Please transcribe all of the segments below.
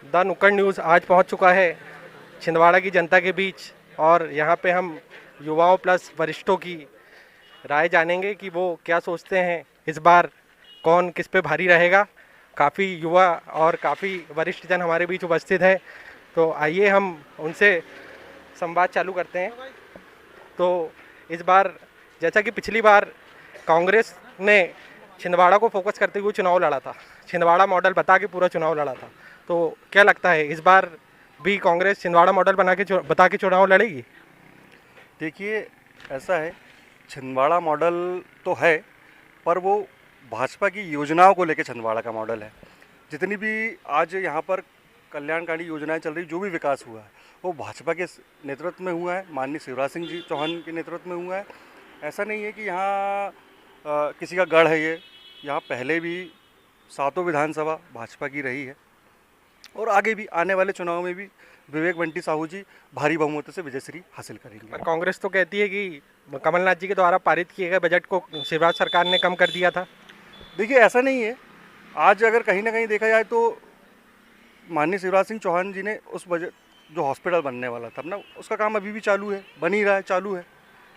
The नुक्कड़ news आज पहुंच चुका है छिंदवाड़ा की जनता के बीच और यहाँ पे हम युवाओं प्लस वरिष्ठों की राय जानेंगे कि वो क्या सोचते हैं इस बार कौन किस पे भारी रहेगा। काफ़ी युवा और काफ़ी वरिष्ठ जन हमारे बीच उपस्थित है, तो आइए हम उनसे संवाद चालू करते हैं। तो इस बार जैसा कि पिछली बार कांग्रेस ने छिंदवाड़ा को फोकस करते हुए चुनाव लड़ा था, छिंदवाड़ा मॉडल बता के पूरा चुनाव लड़ा था, तो क्या लगता है इस बार भी कांग्रेस छिंदवाड़ा मॉडल बता के चुनाव लड़ेगी? देखिए, ऐसा है, छिंदवाड़ा मॉडल तो है, पर वो भाजपा की योजनाओं को लेकर छिंदवाड़ा का मॉडल है। जितनी भी आज यहाँ पर कल्याणकारी योजनाएं चल रही, जो भी विकास हुआ है वो भाजपा के नेतृत्व में हुआ है, माननीय शिवराज सिंह जी चौहान के नेतृत्व में हुआ है। ऐसा नहीं है कि यहाँ किसी का गढ़ है ये। यहाँ पहले भी 7 विधानसभा भाजपा की रही है और आगे भी आने वाले चुनाव में भी विवेक बंटी साहू जी भारी बहुमत से विजयश्री हासिल करेंगे। पर कांग्रेस तो कहती है कि कमलनाथ जी के द्वारा पारित किए गए बजट को शिवराज सरकार ने कम कर दिया था। देखिए, ऐसा नहीं है। आज अगर कहीं ना कहीं देखा जाए तो माननीय शिवराज सिंह चौहान जी ने उस बजट, जो हॉस्पिटल बनने वाला था ना, उसका काम अभी भी चालू है, बन ही रहा है, चालू है,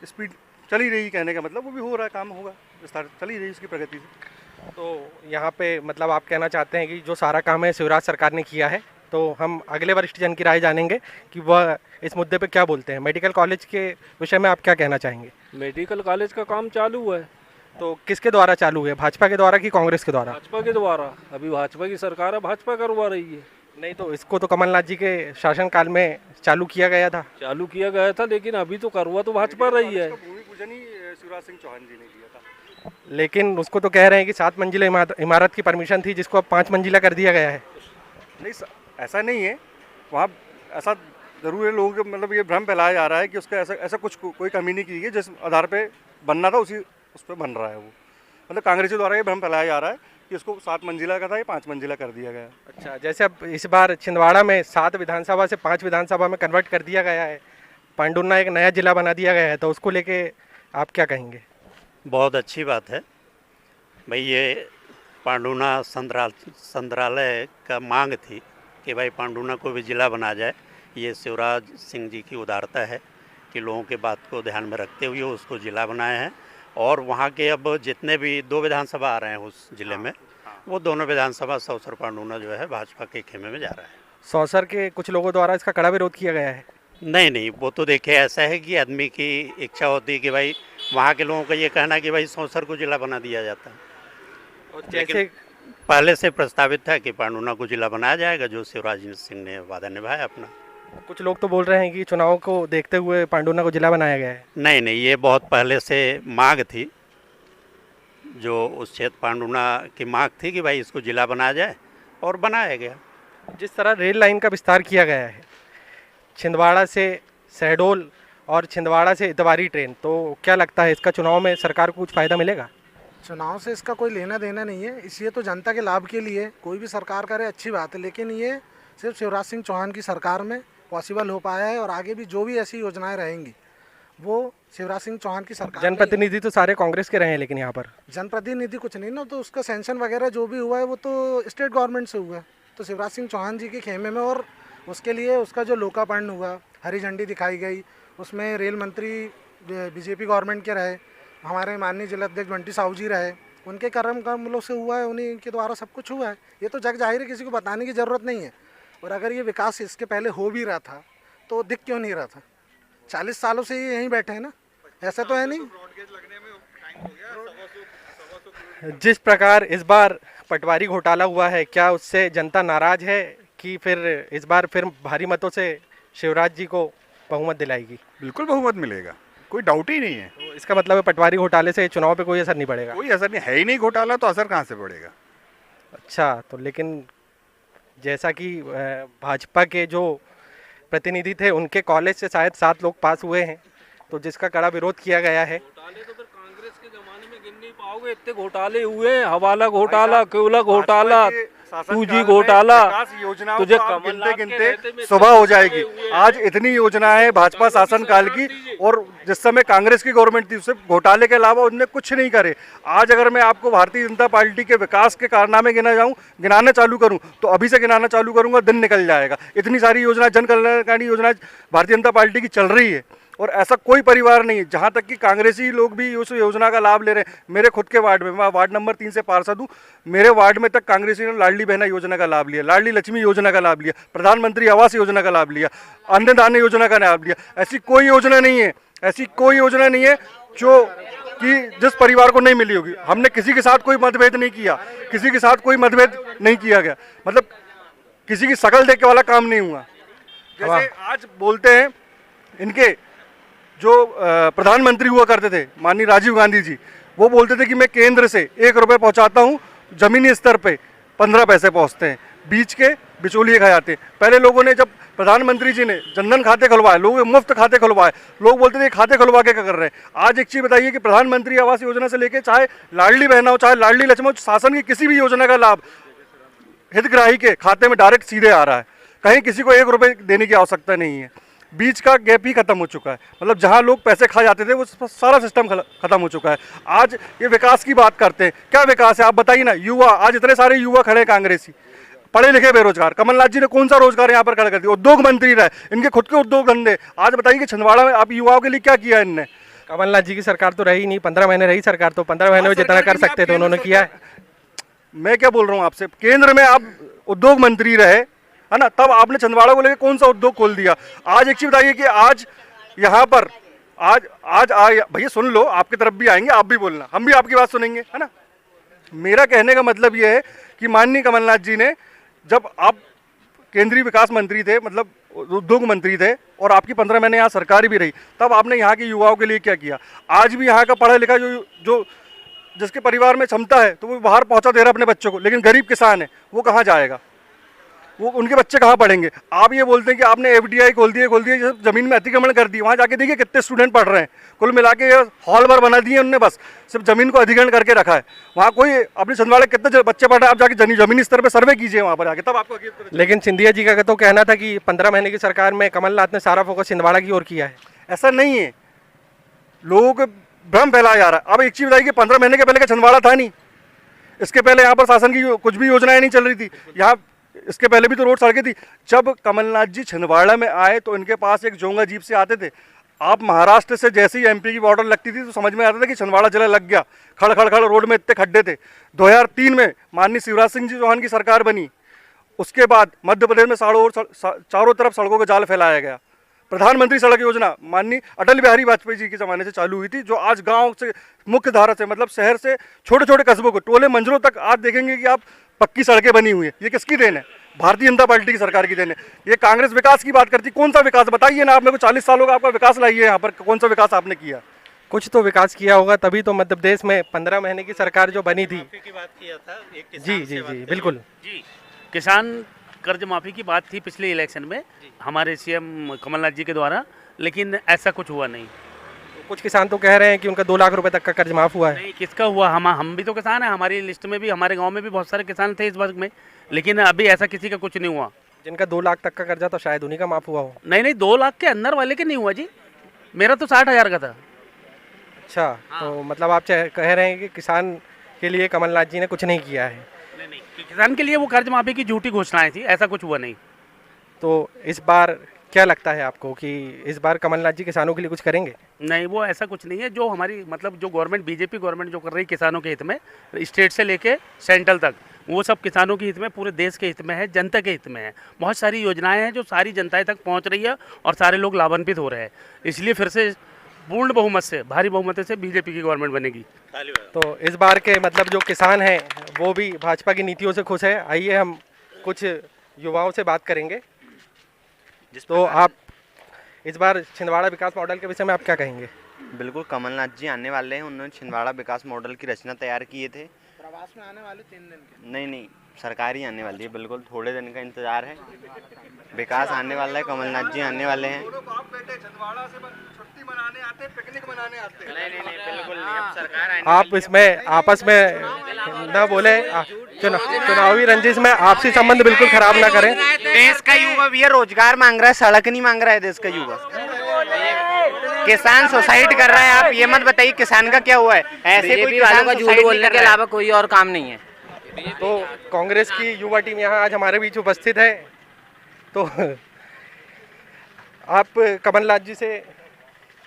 स्पीड चल ही रही। कहने का मतलब वो भी हो रहा है, काम होगा, विस्तार चल ही रही उसकी प्रगति से। तो यहाँ पे मतलब आप कहना चाहते हैं कि जो सारा काम है शिवराज सरकार ने किया है, तो हम अगले वरिष्ठ जन की राय जानेंगे कि वह इस मुद्दे पे क्या बोलते हैं। मेडिकल कॉलेज के विषय में आप क्या कहना चाहेंगे? मेडिकल कॉलेज का काम चालू है। तो किसके द्वारा चालू है, भाजपा के द्वारा कि कांग्रेस के द्वारा? भाजपा के द्वारा। अभी भाजपा की सरकार है, भाजपा करवा रही है। नहीं, तो इसको तो कमलनाथ जी के शासनकाल में चालू किया गया था। चालू किया गया था, लेकिन अभी तो करवा तो भाजपा रही है। भूमि पूजन ही शिवराज सिंह चौहान जी ने किया था। लेकिन उसको तो कह रहे हैं कि 7 मंजिला इमारत की परमिशन थी, जिसको अब 5 मंजिला कर दिया गया है। नहीं, ऐसा नहीं है। वहाँ ऐसा जरूर है, लोगों के मतलब ये भ्रम फैलाया जा रहा है कि उसका ऐसा कुछ कोई कमी नहीं की है। जिस आधार पे बनना था उसी उस पर बन रहा है वो। मतलब कांग्रेस द्वारा ये भ्रम फैलाया जा रहा है कि इसको 7 मंजिला का था, ये 5 मंजिला कर दिया गया। अच्छा, जैसे अब इस बार छिंदवाड़ा में 7 विधानसभा से 5 विधानसभा में कन्वर्ट कर दिया गया है, पांडुना एक नया जिला बना दिया गया है, तो उसको लेके आप क्या कहेंगे? बहुत अच्छी बात है भाई। ये पांडुना संग्रहालय का मांग थी कि भाई पांडुना को भी ज़िला बना जाए। ये शिवराज सिंह जी की उदारता है कि लोगों के बात को ध्यान में रखते हुए उसको ज़िला बनाए हैं। और वहाँ के अब जितने भी 2 विधानसभा आ रहे हैं उस ज़िले में, वो दोनों विधानसभा सौसर पांडुना जो है भाजपा के खेमे में जा रहा है। सौसर के कुछ लोगों द्वारा इसका कड़ा विरोध किया गया है। नहीं, वो तो देखिए, ऐसा है कि आदमी की इच्छा होती है कि भाई वहाँ के लोगों का ये कहना कि भाई सौसर को ज़िला बना दिया जाता है। और लेकिन जैसे पहले से प्रस्तावित था कि पांडुना को जिला बनाया जाएगा, जो शिवराज सिंह ने वादा निभाया अपना। कुछ लोग तो बोल रहे हैं कि चुनाव को देखते हुए पांडुना को जिला बनाया गया है। नहीं, ये बहुत पहले से मांग थी, जो उस क्षेत्र पांडुना की मांग थी कि भाई इसको जिला बनाया जाए, और बनाया गया। जिस तरह रेल लाइन का विस्तार किया गया है, छिंदवाड़ा से शहडोल और छिंदवाड़ा से इतवारी ट्रेन, तो क्या लगता है इसका चुनाव में सरकार को कुछ फ़ायदा मिलेगा? चुनाव से इसका कोई लेना देना नहीं है। इसलिए तो जनता के लाभ के लिए कोई भी सरकार करे अच्छी बात है, लेकिन ये सिर्फ शिवराज सिंह चौहान की सरकार में पॉसिबल हो पाया है और आगे भी जो भी ऐसी योजनाएं रहेंगी वो शिवराज सिंह चौहान की सरकार। जनप्रतिनिधि तो सारे कांग्रेस के रहे हैं, लेकिन यहाँ पर जनप्रतिनिधि कुछ नहीं ना, तो उसका सेंशन वगैरह जो भी हुआ है वो तो स्टेट गवर्नमेंट से हुआ है, तो शिवराज सिंह चौहान जी के खेमे में। और उसके लिए उसका जो लोकार्पण हुआ, हरी झंडी दिखाई गई, उसमें रेल मंत्री बीजेपी गवर्नमेंट के रहे, हमारे माननीय जिलाध्यक्ष बंटी साहू जी रहे, उनके कर्म से हुआ है, उन्हीं के द्वारा सब कुछ हुआ है। ये तो जग जाहिर है, किसी को बताने की ज़रूरत नहीं है। और अगर ये विकास इसके पहले हो भी रहा था तो दिख क्यों नहीं रहा था? 40 सालों से ये यहीं बैठे हैं ना, ऐसा तो है नहीं। जिस प्रकार इस बार पटवारी घोटाला हुआ है, क्या उससे जनता नाराज है कि फिर इस बार फिर भारी मतों से शिवराज जी को बहुमत दिलाएगी? बिल्कुल बहुमत मिलेगा, कोई डाउट ही नहीं है। तो इसका मतलब है पटवारी घोटाले से चुनाव पे कोई असर नहीं पड़ेगा? कोई असर नहीं है ही नहीं, घोटाला तो असर कहाँ से पड़ेगा। अच्छा, तो लेकिन जैसा कि भाजपा के जो प्रतिनिधि थे उनके कॉलेज से शायद 7 लोग पास हुए हैं, तो जिसका कड़ा विरोध किया गया है। घोटाले तो फिर कांग्रेस के जमाने में गिन नहीं पाओगे, इतने घोटाले हुए हैं। हवाला घोटाला, कोयला घोटाला, 2G घोटाला योजना तुझे तुझे कमलनाथ गिनते के रहते गिनते में सुबह हो जाएगी। आज इतनी योजना है भाजपा शासन काल की, और जिस समय कांग्रेस की गवर्नमेंट थी उससे घोटाले के अलावा उन्होंने कुछ नहीं करे। आज अगर मैं आपको भारतीय जनता पार्टी के विकास के कारनामे गिनाना चालू करूं तो अभी से गिनाना चालू करूंगा, दिन निकल जाएगा। इतनी सारी योजना, जन कल्याणकारी योजना भारतीय जनता पार्टी की चल रही है, और ऐसा कोई परिवार नहीं है, जहाँ तक कि कांग्रेसी लोग भी उस योजना का लाभ ले रहे हैं। मेरे खुद के वार्ड में, मैं वार्ड नंबर 3 से पार्षद हूँ, मेरे वार्ड में तक कांग्रेसी ने लाडली बहना योजना का लाभ लिया, लाडली लक्ष्मी योजना का लाभ लिया, प्रधानमंत्री आवास योजना का लाभ लिया, अन्नदान योजना का लाभ लिया। ऐसी कोई योजना नहीं है, ऐसी कोई योजना नहीं है जो कि जिस परिवार को नहीं मिली होगी। हमने किसी के साथ कोई मतभेद नहीं किया, किसी के साथ कोई मतभेद नहीं किया गया, मतलब किसी की शकल देख के वाला काम नहीं हुआ। जैसे आज बोलते हैं इनके जो प्रधानमंत्री हुआ करते थे माननीय राजीव गांधी जी, वो बोलते थे कि मैं केंद्र से 1 रुपये पहुंचाता हूं, जमीनी स्तर पे 15 पैसे पहुंचते हैं, बीच के बिचौलिए खा जाते हैं। पहले लोगों ने, जब प्रधानमंत्री जी ने जनधन खाते खुलवाए, लोगों मुफ्त खाते खुलवाए, लोग बोलते थे खाते खुलवा के क्या कर रहे हैं। आज एक चीज़ बताइए कि प्रधानमंत्री आवास योजना से लेके चाहे लाडली बहना हो, चाहे लाडली लक्ष्मी हो, शासन की किसी भी योजना का लाभ हितग्राही के खाते में डायरेक्ट सीधे आ रहा है। कहीं किसी को 1 रुपये देने की आवश्यकता नहीं है। बीच का गैप ही खत्म हो चुका है, मतलब जहां लोग पैसे खा जाते थे वो सारा सिस्टम खत्म हो चुका है। आज ये विकास की बात करते हैं, क्या विकास है आप बताइए ना। युवा, आज इतने सारे युवा खड़े हैं कांग्रेसी, पढ़े लिखे बेरोजगार। कमलनाथ जी ने कौन सा रोजगार यहाँ पर खड़ा कर दिया? उद्योग मंत्री रहे, इनके खुद के उद्योग धंधे। आज बताइए कि छिंदवाड़ा में आप युवाओं के लिए क्या किया इनने? कमलनाथ जी की सरकार तो रही नहीं, 15 महीने रही सरकार, तो 15 महीने में जितना कर सकते थे उन्होंने किया है। मैं क्या बोल रहा हूँ आपसे, केंद्र में आप उद्योग मंत्री रहे है ना, तब आपने छिंदवाड़ा को लेकर कौन सा उद्योग खोल दिया? आज एक चीज बताइए कि आज यहाँ पर आज भैया सुन लो, आपकी तरफ भी आएंगे, आप भी बोलना, हम भी आपकी बात सुनेंगे, है ना। मेरा कहने का मतलब ये है कि माननीय कमलनाथ जी ने, जब आप केंद्रीय विकास मंत्री थे, मतलब उद्योग मंत्री थे, और आपकी 15 महीने यहाँ सरकार भी रही, तब आपने यहाँ के युवाओं के लिए क्या किया? आज भी यहाँ का पढ़ा लिखा जो जिसके परिवार में क्षमता है तो वो बाहर पहुँचा दे रहा अपने बच्चों को, लेकिन गरीब किसान है वो कहाँ जाएगा? वो उनके बच्चे कहाँ पढ़ेंगे? आप ये बोलते हैं कि आपने एफडीआई खोल दिए, जमीन में अतिक्रमण कर दी। वहाँ जाके देखिए कितने स्टूडेंट पढ़ रहे हैं, कुल मिला के हॉल भर बना दिए उन्होंने, बस सिर्फ जमीन को अधिग्रहण करके रखा है। वहाँ कोई अपने छिंदवाड़ा कितने बच्चे पढ़ रहे हैं, आप जाके जमीनी स्तर पर सर्वे कीजिए वहाँ पर जाके, तब आपको। लेकिन सिंधिया जी का तो कहना था कि 15 महीने की सरकार में कमलनाथ ने सारा फोकस छिंदवाड़ा की ओर किया है। ऐसा नहीं है, लोगों को भ्रम फैलाया जा रहा है। अब एक चीज़ बताइए कि 15 महीने के पहले का छिंदवाड़ा था नहीं, इसके पहले यहाँ पर शासन की कुछ भी योजनाएं नहीं चल रही थी। यहाँ इसके पहले भी तो रोड सड़कें थी। जब कमलनाथ जी छिंदवाड़ा में आए तो इनके पास एक जोंगा जीप से आते थे। आप महाराष्ट्र से जैसे ही एमपी की बॉर्डर लगती थी तो समझ में आता था कि छिंदवाड़ा जिला लग गया। खड़ खड़ खड़ रोड में इतने खड्डे थे। 2003 में माननीय शिवराज सिंह जी चौहान की सरकार बनी, उसके बाद मध्य प्रदेश में चारों तरफ सड़कों का जाल फैलाया गया। प्रधानमंत्री सड़क योजना माननीय अटल बिहारी वाजपेयी जी के ज़माने से चालू हुई थी, जो आज गांव से, मुख्य धारा से, मतलब शहर से छोटे छोटे कस्बों को, टोले मंजरों तक आज देखेंगे कि आप पक्की सड़कें बनी हुई है। ये किसकी देन है? भारतीय जनता पार्टी की सरकार की देन है। ये कांग्रेस विकास की बात करती, कौन सा विकास बताइए ना आप मेरे को। 40 सालों का आपका विकास लाइए यहाँ पर, कौन सा विकास आपने किया? कुछ तो विकास किया होगा, तभी तो मध्य प्रदेश में 15 महीने की सरकार जो बनी थी। की बात किया था एक किसान जी जी जी बिल्कुल जी, किसान कर्ज माफ़ी की बात थी पिछले इलेक्शन में हमारे सीएम कमलनाथ जी के द्वारा, लेकिन ऐसा कुछ हुआ नहीं। कुछ किसान तो कह रहे हैं कि उनका 2 लाख रुपए तक का कर्ज माफ हुआ है। नहीं, किसका हुआ? हम भी तो किसान हैं, हमारी लिस्ट में भी, हमारे गांव में भी बहुत सारे किसान थे इस वर्ग में, लेकिन अभी ऐसा किसी का कुछ नहीं हुआ। जिनका 2 लाख तक का कर्जा तो शायद उन्हीं का माफ हुआ हो। नहीं, 2 लाख के अंदर वाले के नहीं हुआ जी, मेरा तो 60,000 का था। अच्छा, तो मतलब आप कह रहे हैं कि किसान के लिए कमलनाथ जी ने कुछ नहीं किया है। नहीं, किसान के लिए वो कर्ज माफी की झूठी घोषणाएं थी, ऐसा कुछ हुआ नहीं। तो इस बार क्या लगता है आपको कि इस बार कमलनाथ जी किसानों के लिए कुछ करेंगे? नहीं, वो ऐसा कुछ नहीं है। जो हमारी, मतलब जो गवर्नमेंट, बीजेपी गवर्नमेंट जो कर रही है किसानों के हित में, स्टेट से लेके सेंट्रल तक, वो सब किसानों के हित में, पूरे देश के हित में है, जनता के हित में है। बहुत सारी योजनाएं हैं जो सारी जनता तक पहुंच रही है और सारे लोग लाभान्वित हो रहे हैं। इसलिए फिर से पूर्ण बहुमत से, भारी बहुमत से बीजेपी की गवर्नमेंट बनेगी। तो इस बार के मतलब जो किसान हैं वो भी भाजपा की नीतियों से खुश है। आइए हम कुछ युवाओं से बात करेंगे। तो आप इस बार छिंदवाड़ा विकास मॉडल के विषय में आप क्या कहेंगे? बिल्कुल, कमलनाथ जी आने वाले हैं, उन्होंने छिंदवाड़ा विकास मॉडल की रचना तैयार किए थे। प्रवास में आने वाले 3 दिन के? नहीं, सरकार ही आने वाली है, बिल्कुल थोड़े दिन का इंतजार है। विकास आने वाला है, कमलनाथ जी आने वाले हैं। आप इसमें आपस में ना बोले, चुनावी रंजिश में आपसी संबंध बिल्कुल खराब ना करें। देश का युवा भी रोजगार मांग रहा है, सड़क नहीं मांग रहा है देश का युवा। किसान सुसाइड कर रहा है, आप ये मत बताइए किसान का क्या हुआ है। ऐसे कोई वालों का झूठ बोलने के अलावा कोई और काम नहीं है। तो कांग्रेस की युवा टीम यहाँ आज हमारे बीच उपस्थित है, तो आप कमलनाथ जी से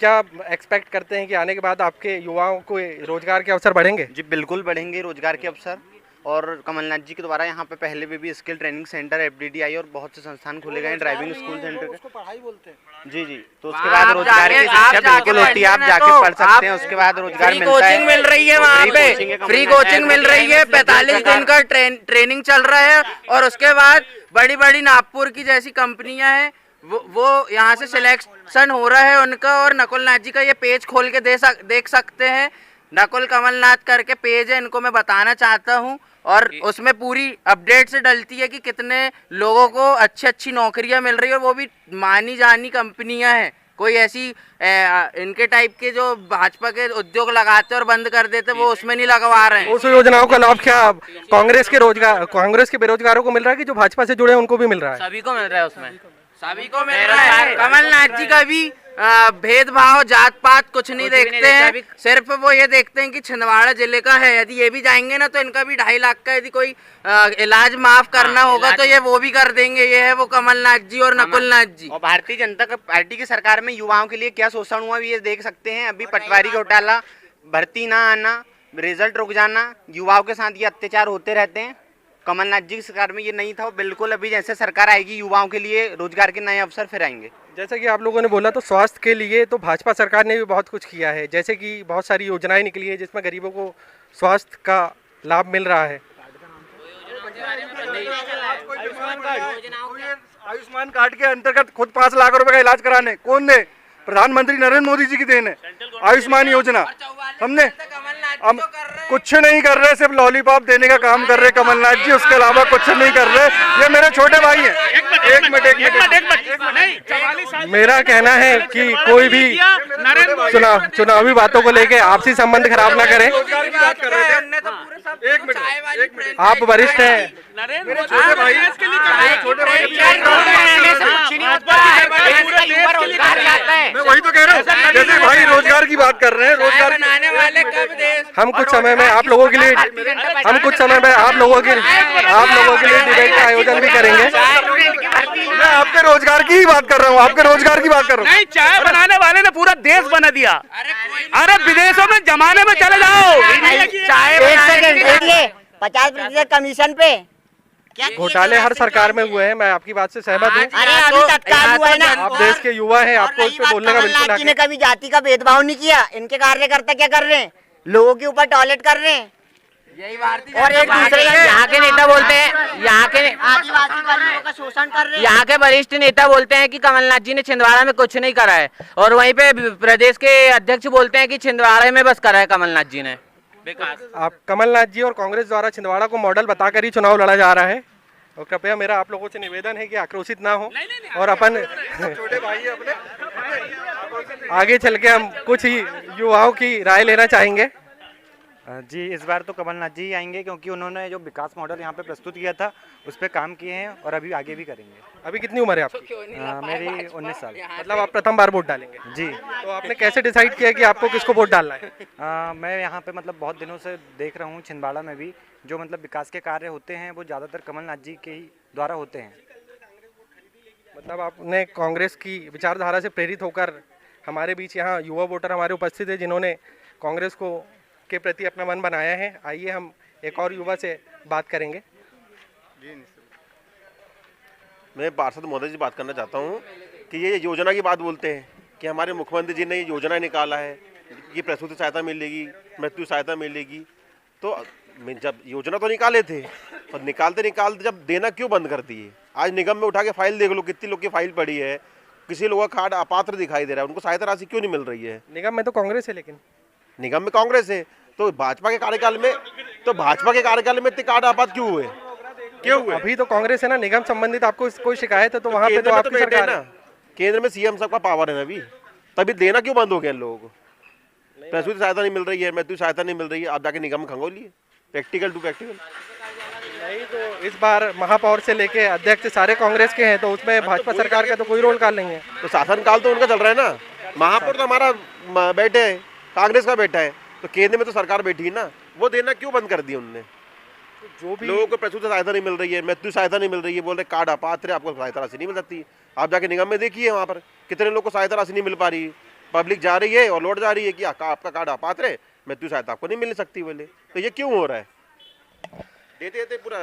क्या एक्सपेक्ट करते हैं कि आने के बाद आपके युवाओं को रोजगार के अवसर बढ़ेंगे? जी बिल्कुल बढ़ेंगे रोजगार के अवसर, और कमलनाथ जी के द्वारा यहाँ पे पहले भी स्किल ट्रेनिंग सेंटर, FDDI और बहुत से संस्थान खोले गए हैं, ड्राइविंग स्कूल सेंटर के। पढ़ाई बोलते हैं। जी तो उसके बाद रोजगार की शिक्षा बिल्कुल होती है, आप जाके पढ़ सकते हैं, उसके बाद रोजगार मिलता है। कोचिंग मिल रही है वहाँ पे, फ्री कोचिंग मिल रही है, 45 दिन का ट्रेनिंग चल रहा है, और उसके बाद बड़ी बड़ी नागपुर की जैसी कंपनियां हैं वो यहाँ से सिलेक्शन हो रहा है उनका। और नकुल नाथ जी का ये पेज खोल के देख सकते हैं, नकुल कमलनाथ करके पेज है, इनको मैं बताना चाहता हूँ, और उसमें पूरी अपडेट से डलती है कि कितने लोगों को अच्छी नौकरियां मिल रही है, और वो भी मानी जानी कंपनियां हैं। कोई ऐसी इनके टाइप के जो भाजपा के उद्योग लगाते और बंद कर देते वो उसमें नहीं लगवा रहे हैं। उस योजनाओं का लाभ क्या कांग्रेस के बेरोजगारों को मिल रहा है कि जो भाजपा से जुड़े हैं उनको भी मिल रहा है? सभी को मिल रहा है, उसमें सभी को मिल रहा है। कमलनाथ जी का भी भेदभाव जात पात कुछ नहीं देखते हैं, सिर्फ वो ये देखते हैं कि छिंदवाड़ा जिले का है, यदि ये भी जाएंगे ना तो इनका भी 2.5 लाख का यदि कोई इलाज माफ करना होगा तो ये वो भी कर देंगे। ये है वो कमलनाथ जी और नकुलनाथ जी। और भारतीय जनता पार्टी की सरकार में युवाओं के लिए क्या शोषण हुआ ये देख सकते हैं। अभी पटवारी घोटाला, भर्ती ना आना, रिजल्ट रुक जाना, युवाओं के साथ ये अत्याचार होते रहते हैं। कमलनाथ जी की सरकार में ये नहीं था, बिल्कुल अभी जैसे सरकार आएगी युवाओं के लिए रोजगार के नए अवसर फिर आएंगे। जैसे कि आप लोगों ने बोला, तो स्वास्थ्य के लिए तो भाजपा सरकार ने भी बहुत कुछ किया है, जैसे कि बहुत सारी योजनाएं निकली है जिसमें गरीबों को स्वास्थ्य का लाभ मिल रहा है। आयुष्मान कार्ड के अंतर्गत खुद 5 लाख रुपए का इलाज कराने कौन दे? प्रधानमंत्री नरेंद्र मोदी जी की देन है आयुष्मान योजना। हमने हम कुछ नहीं कर रहे, सिर्फ लॉलीपॉप देने का काम कर रहे कमलनाथ जी, उसके अलावा कुछ नहीं कर रहे। ये मेरे छोटे भाई हैं। एक मिनट। मेरा कहना है कि कोई भी चुनावी बातों को लेके आपसी संबंध खराब ना करें। एक मिनट, आप वरिष्ठ हैं। मेरे छोटे भाई मैं वही तो कह रहा हूँ, जैसे भाई रोजगार की बात कर रहे हैं, रोजगार बनाने वाले कब देश। हम कुछ समय में आप लोगों के लिए डिबेट का आयोजन भी करेंगे। मैं आपके रोजगार की ही बात कर रहा हूँ, आपके रोजगार की बात कर रहा हूँ। नहीं, चाय बनाने वाले ने पूरा देश बना दिया। अरे विदेशों में जमाने में चले जाओ। चाय 50% कमीशन पे घोटाले हर सरकार में हुए हैं, मैं आपकी बात से सहमत हूँ। अरे अभी तत्काल हुआ है ना। आप देश के युवा हैं, आपको इस पे बोलने का बिल्कुल हक कमलनाथ जी है। ने कभी जाति का भेदभाव नहीं किया। इनके कार्यकर्ता क्या कर रहे हैं? लोगों के ऊपर टॉयलेट कर रहे हैं, और एक दूसरे यहाँ के नेता बोलते हैं, यहाँ के आदिवासी गरीबों का शोषण कर रहे हैं। यहाँ के वरिष्ठ नेता बोलते हैं कि कमलनाथ जी ने छिंदवाड़ा में कुछ नहीं करा है, और वहीं पे प्रदेश के अध्यक्ष बोलते हैं कि छिंदवाड़ा में बस करा है कमलनाथ जी ने। आप कमलनाथ जी और कांग्रेस द्वारा छिंदवाड़ा को मॉडल बताकर ही चुनाव लड़ा जा रहा है, और कृपया मेरा आप लोगों से निवेदन है कि आक्रोशित ना हो, और अपन छोटे भाई अपने आगे चल के हम कुछ ही युवाओं की राय लेना चाहेंगे। जी, इस बार तो कमलनाथ जी ही आएंगे, क्योंकि उन्होंने जो विकास मॉडल यहाँ पे प्रस्तुत किया था उस पर काम किए हैं, और अभी आगे भी करेंगे। अभी कितनी उम्र है आपकी? मेरी 19 साल। मतलब आप प्रथम बार वोट डालेंगे? जी। तो आपने कैसे डिसाइड किया कि आपको किसको वोट डालना है? मैं यहाँ पे मतलब बहुत दिनों से देख रहा हूँ, छिंदवाड़ा में भी जो मतलब विकास के कार्य होते हैं वो ज़्यादातर कमलनाथ जी के ही द्वारा होते हैं। मतलब आपने कांग्रेस की विचारधारा से प्रेरित होकर, हमारे बीच यहाँ युवा वोटर हमारे उपस्थित है जिन्होंने कांग्रेस को के प्रति अपना मन बनाया है। आइए हम एक और युवा से बात करेंगे। मैं पार्षद महोदय जी बात करना चाहता हूँ कि ये योजना की बात बोलते हैं कि हमारे मुख्यमंत्री जी ने ये योजना निकाला है कि प्रसूति सहायता मिलेगी, मृत्यु सहायता मिलेगी। तो जब योजना तो निकाले थे, और निकालते जब देना क्यों बंद कर दिए? आज निगम में उठा के फाइल देख लो, कितनी लोग की फाइल पड़ी है, किसी लोगों का कार्ड अपात्र दिखाई दे रहा है, उनको सहायता राशि क्यों नहीं मिल रही है? निगम में तो कांग्रेस है, लेकिन निगम में कांग्रेस है, तो भाजपा के कार्यकाल में इतने कार्ड आपात क्यों हुए? अभी तो कांग्रेस है ना। निगम संबंधित आपको कोई शिकायत है तो वहाँ पे तो आपकी सरकार है। केंद्र में सीएम साहब का पावर है ना, अभी तभी देना क्यों बंद हो गया इन लोगों को? प्रसूति सहायता नहीं मिल रही है, मृत्यु सहायता नहीं मिल रही है, आप जाके निगम में खंगोलिए, प्रैक्टिकल टू प्रैक्टिकल। वही तो इस बार महापौर से लेके अध्यक्ष सारे कांग्रेस के हैं, तो उसमें भाजपा सरकार का तो कोई रोल काल नहीं है। तो शासनकाल तो उनका चल रहा है ना, महापौर तो हमारा बेटे है, कांग्रेस का बेटा है, तो केंद्र में तो सरकार बैठी है ना, वो देना क्यों बंद कर दिया उनने? जो भी लोगों को प्रसूति सहायता नहीं मिल रही है, मृत्यु सहायता नहीं मिल रही है, बोल रहे कार्ड अपात्र है, आपको सहायता राशि नहीं मिल सकती। आप जाके निगम में देखिए, वहाँ पर कितने लोग को सहायता राशि नहीं मिल पा रही है। पब्लिक जा रही है और लौट जा रही है कि आपका कार्ड अपात्र है, मृत्यु सहायता आपको नहीं मिल सकती बोले। तो ये क्यों हो रहा है? देते देते पूरा